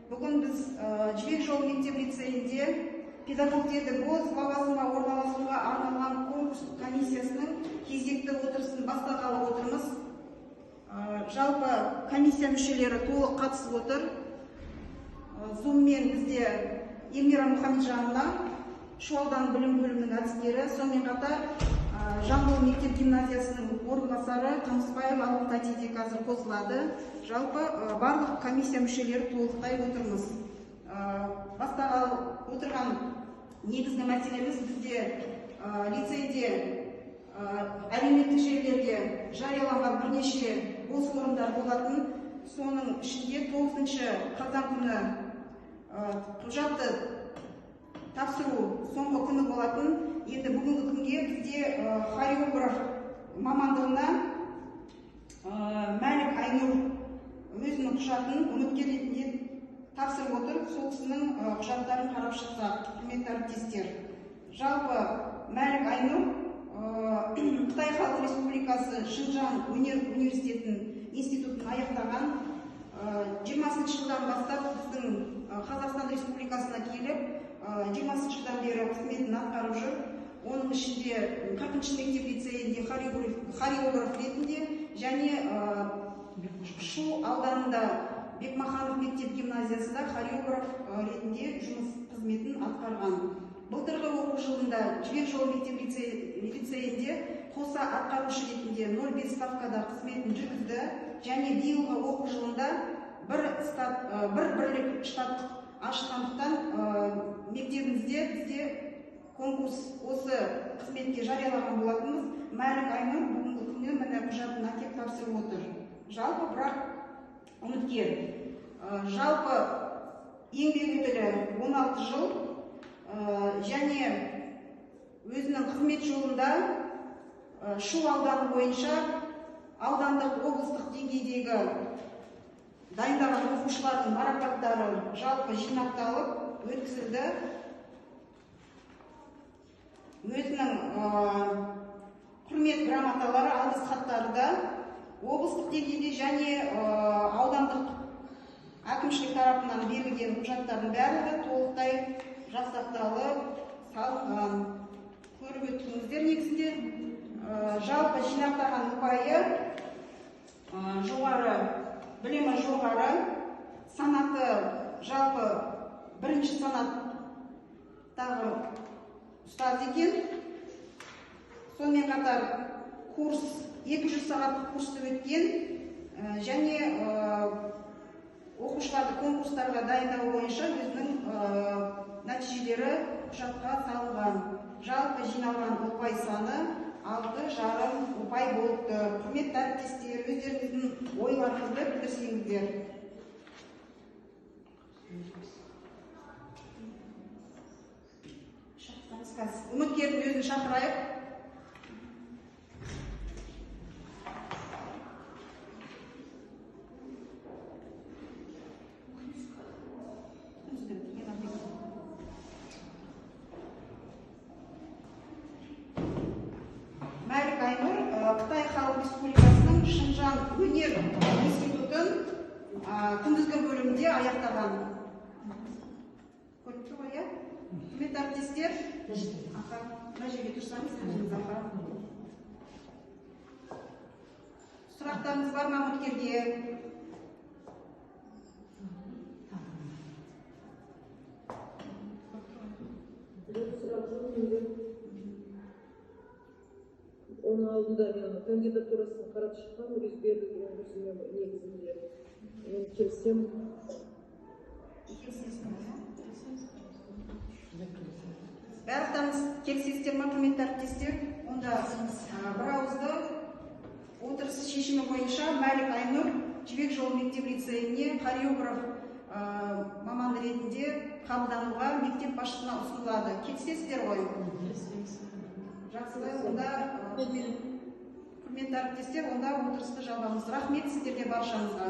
Бүгін біз Жібек жолы мектеп-лицейінде педагогтерді өз лауазымға орналасуға арналған конкурс комиссиясының кезекті отырысын бастағалы отырмыз. Жалпы комиссия мүшелері толық қатысып отыр. Зуммен бізде Эльмира Мұхамеджанова, Шу ауданы білім бөлімінің әдіскері, сонымен қатар Жамбыл мектеп гимназиясының орынбасары Қамысбаев Алтай де қазір қосылады. Жалпы барлық комиссия мүшелері толықтай отырмыз. Бастағалы отырған негізгі мәселеміз бізде лицейде әлеуметтік желілерде жарияланған бірнеше бос орындар болатын. Соның ішінде 9 қазан күні құжатты тапсыру соңғы күні болатын. Енді бүгінгі күнге бізде хореограф мамандығына Мәлік Айнұр өзінің құжатын үміткер ретінде тапсырып отыр. Сол кісінің құжаттарын қарап шықсақ, құрметті әріптестер. Жалпы Мәлік Айнұр Қытай Халық Республикасы Шыңжаң өнер университетінің институтын аяқтаған. 20 жылдан бастап біздің Қазақстан Республикасына келіп, 20 жылдан бері қызметін атқарып жүр. Оның ішінде 40 мектеп-лицейінде хореограф ретінде және Шу ауданында Бекмаханов мектеп гимназиясында хореограф ретінде жұмыс қызметін атқарған. Былтырғы оқу жылында Жібек жолы мектеп-лицейінде қоса атқарушы ретінде 0,5 ставкада қызметін жүргізді және биылғы оқу жылында бір бірлік штат ашқандықтан мектебімізде бізде конкурс осы қызметке жариялаған болатынбыз. Мәлік Айнұр бүгінгі күні міне құжатын әкеп тапсырып отыр. Жалпы бірақ үміткер. Жалпы еңбек өтілі 16 жыл және өзінің қызмет жолында Шу ауданы бойынша аудандық облыстық деңгейдегі дайындаған оқушылардың марапаттары жалпы жинақталып өткізілді. Өзінің құрмет грамоталары, алғыс хаттары да облыстық деңгейде және аудандық әкімшілік тарапынан берілген құжаттардың барлығы толықтай жасақталып салынған. Көріп өттіңіздер негізінде. Жалпы жинақтаған ұпайы жоғары, білімі жоғары, санаты жалпы бірінші санаттағы ұстаз екен. Сонымен қатар курс 200 сағаттық курсты өткен және оқушыларды конкурстарға дайындау бойынша өзінің нәтижелері құжатқа салынған. Жалпы жиналған ұпай саны 6,5 ұпай болыпты. Құрметті әріптестер, өздеріңіздің ойларыңызды білдірсеңіздер. Үміткердің өзін шақырайық. Мәлік Айнұр Қытай Халық Республикасының Шыңжаң өнер институтын күндізгі бөлімінде аяқтаған. Көріп тұр ғой, иә? Құрметті әріптестер, мына жерге тұрсаңыз, сұрақтарыңыз бар ма үміткерге? Оның алдында мен кандидатурасын қарап шыққан, Рүзберді негізінде мен келсем. Барлықтарыңыз келісесіздер ме, құрметті әріптестер? Онда бір ауызды отырыс шешімі бойынша Мәлік Айнұр Жібек жолы мектеп-лицейіне хореограф маманы ретінде қабылдануға мектеп басшысына ұсынылады. Келісесіздер ғой? Жақсы, онда құрметті әріптестер, онда отырысты жабамыз. Рахмет сіздерге баршаңызға.